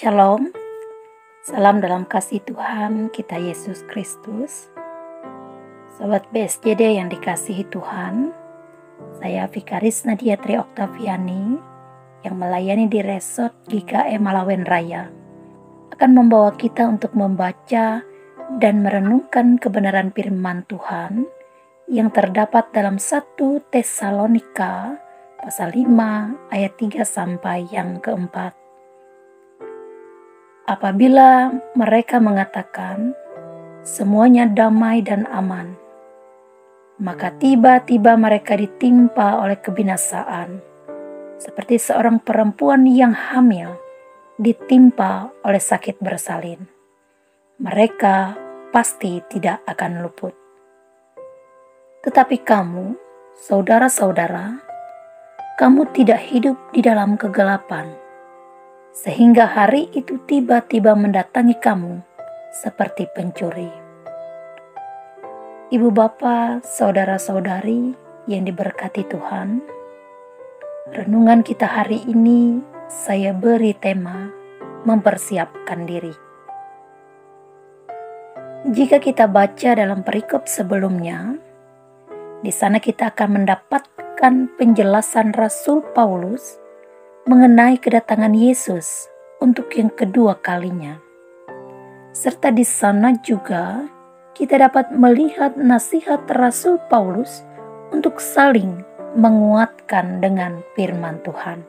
Shalom, salam dalam kasih Tuhan kita Yesus Kristus. Sobat BSJD yang dikasihi Tuhan, saya Vikaris Nadia Tri Oktaviani yang melayani di Resort GKE Malawen Raya akan membawa kita untuk membaca dan merenungkan kebenaran firman Tuhan yang terdapat dalam 1 Tesalonika pasal 5 ayat 3 sampai yang keempat. Apabila mereka mengatakan semuanya damai dan aman, maka tiba-tiba mereka ditimpa oleh kebinasaan, seperti seorang perempuan yang hamil ditimpa oleh sakit bersalin. Mereka pasti tidak akan luput. Tetapi kamu, saudara-saudara, kamu tidak hidup di dalam kegelapan, sehingga hari itu tiba-tiba mendatangi kamu seperti pencuri. Ibu bapa, saudara-saudari yang diberkati Tuhan, renungan kita hari ini saya beri tema mempersiapkan diri. Jika kita baca dalam perikop sebelumnya, di sana kita akan mendapatkan penjelasan Rasul Paulus mengenai kedatangan Yesus untuk yang kedua kalinya. Serta di sana juga kita dapat melihat nasihat Rasul Paulus untuk saling menguatkan dengan firman Tuhan.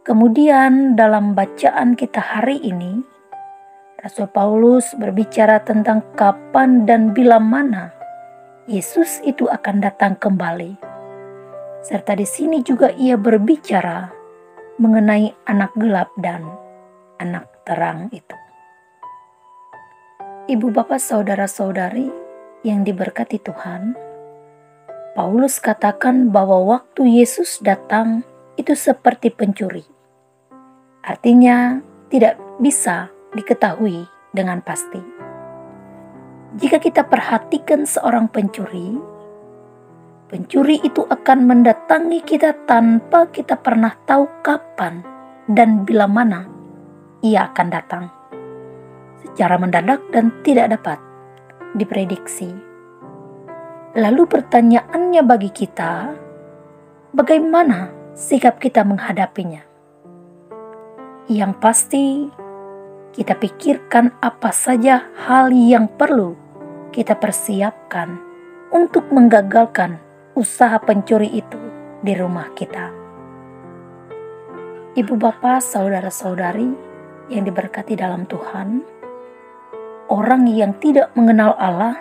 Kemudian dalam bacaan kita hari ini, Rasul Paulus berbicara tentang kapan dan bila mana Yesus itu akan datang kembali. Serta di sini juga ia berbicara mengenai anak gelap dan anak terang itu. Ibu bapak saudara-saudari yang diberkati Tuhan, Paulus katakan bahwa waktu Yesus datang itu seperti pencuri. Artinya tidak bisa diketahui dengan pasti. Jika kita perhatikan seorang pencuri itu akan mendatangi kita tanpa kita pernah tahu kapan dan bila mana ia akan datang. Secara mendadak dan tidak dapat diprediksi. Lalu pertanyaannya bagi kita, bagaimana sikap kita menghadapinya? Yang pasti kita pikirkan apa saja hal yang perlu kita persiapkan untuk menggagalkan usaha pencuri itu di rumah kita. Ibu bapak, saudara-saudari yang diberkati dalam Tuhan, orang yang tidak mengenal Allah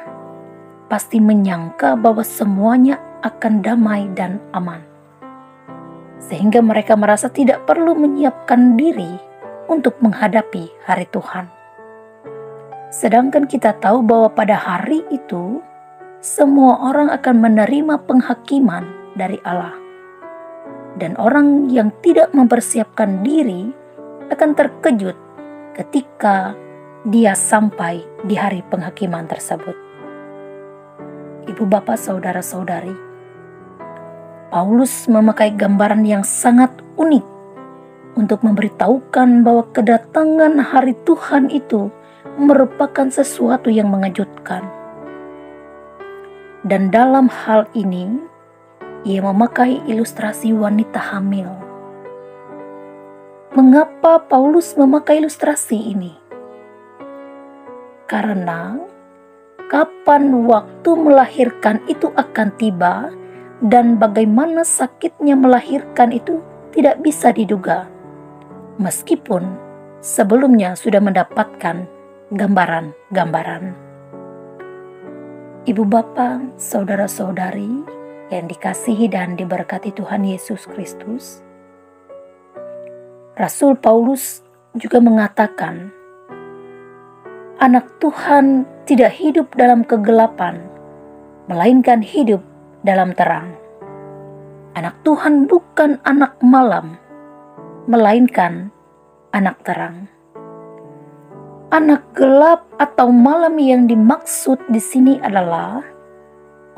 pasti menyangka bahwa semuanya akan damai dan aman, sehingga mereka merasa tidak perlu menyiapkan diri untuk menghadapi hari Tuhan. Sedangkan kita tahu bahwa pada hari itu semua orang akan menerima penghakiman dari Allah. Dan orang yang tidak mempersiapkan diri akan terkejut ketika dia sampai di hari penghakiman tersebut. Ibu bapak saudara-saudari, Paulus memakai gambaran yang sangat unik untuk memberitahukan bahwa kedatangan hari Tuhan itu merupakan sesuatu yang mengejutkan. Dan dalam hal ini, ia memakai ilustrasi wanita hamil. Mengapa Paulus memakai ilustrasi ini? Karena kapan waktu melahirkan itu akan tiba dan bagaimana sakitnya melahirkan itu tidak bisa diduga. Meskipun sebelumnya sudah mendapatkan gambaran-gambaran. Ibu bapak, saudara-saudari yang dikasihi dan diberkati Tuhan Yesus Kristus, Rasul Paulus juga mengatakan, anak Tuhan tidak hidup dalam kegelapan, melainkan hidup dalam terang. Anak Tuhan bukan anak malam, melainkan anak terang. Anak gelap atau malam yang dimaksud di sini adalah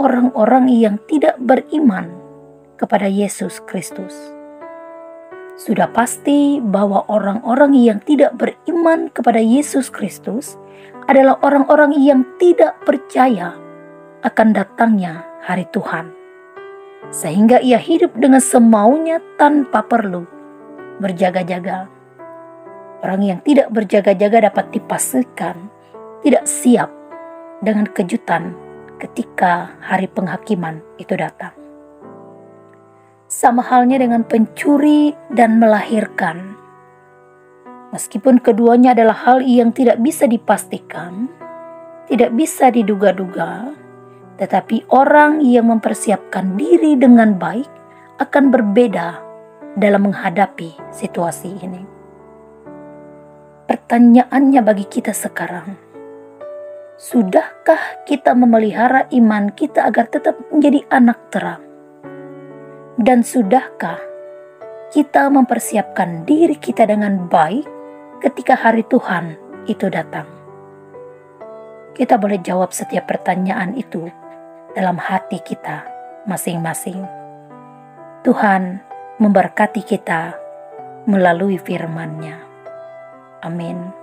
orang-orang yang tidak beriman kepada Yesus Kristus. Sudah pasti bahwa orang-orang yang tidak beriman kepada Yesus Kristus adalah orang-orang yang tidak percaya akan datangnya hari Tuhan, sehingga ia hidup dengan semaunya tanpa perlu berjaga-jaga. Orang yang tidak berjaga-jaga dapat dipastikan tidak siap dengan kejutan ketika hari penghakiman itu datang. Sama halnya dengan pencuri dan melahirkan. Meskipun keduanya adalah hal yang tidak bisa dipastikan, tidak bisa diduga-duga, tetapi orang yang mempersiapkan diri dengan baik akan berbeda dalam menghadapi situasi ini. Pertanyaannya bagi kita sekarang, sudahkah kita memelihara iman kita agar tetap menjadi anak terang? Dan sudahkah kita mempersiapkan diri kita dengan baik ketika hari Tuhan itu datang? Kita boleh jawab setiap pertanyaan itu dalam hati kita masing-masing. Tuhan memberkati kita melalui firman-Nya. Amin.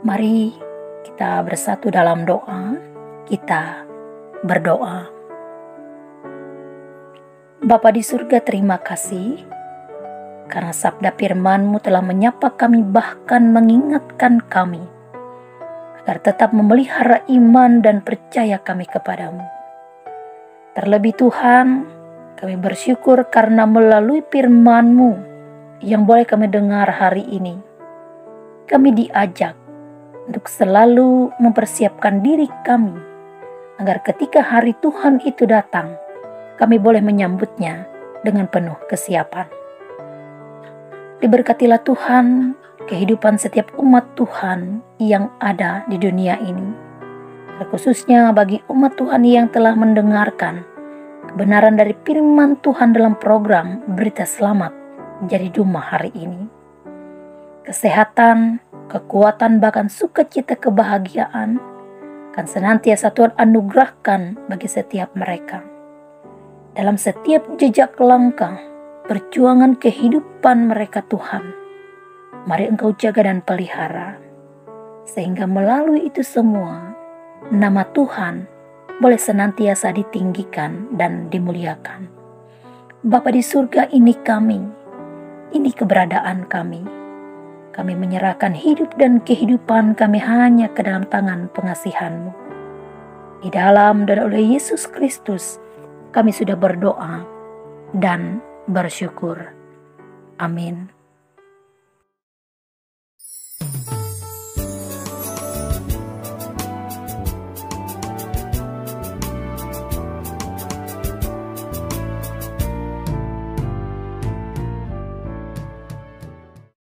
Mari kita bersatu dalam doa. Kita berdoa. Bapa di surga, terima kasih karena sabda firman-Mu telah menyapa kami, bahkan mengingatkan kami agar tetap memelihara iman dan percaya kami kepadamu. Terlebih Tuhan, kami bersyukur karena melalui firman-Mu yang boleh kami dengar hari ini, kami diajak untuk selalu mempersiapkan diri kami agar ketika hari Tuhan itu datang, kami boleh menyambutnya dengan penuh kesiapan. Diberkatilah Tuhan kehidupan setiap umat Tuhan yang ada di dunia ini, terkhususnya bagi umat Tuhan yang telah mendengarkan kebenaran dari firman Tuhan dalam program Berita Selamat Jadi Dumah hari ini. Kesehatan, kekuatan, bahkan sukacita kebahagiaan akan senantiasa Tuhan anugerahkan bagi setiap mereka. Dalam setiap jejak langkah perjuangan kehidupan mereka Tuhan, mari Engkau jaga dan pelihara, sehingga melalui itu semua, nama Tuhan boleh senantiasa ditinggikan dan dimuliakan. Bapa di surga, ini kami, ini keberadaan kami. Kami menyerahkan hidup dan kehidupan kami hanya ke dalam tangan pengasihan-Mu. Di dalam dan oleh Yesus Kristus, kami sudah berdoa dan bersyukur. Amin.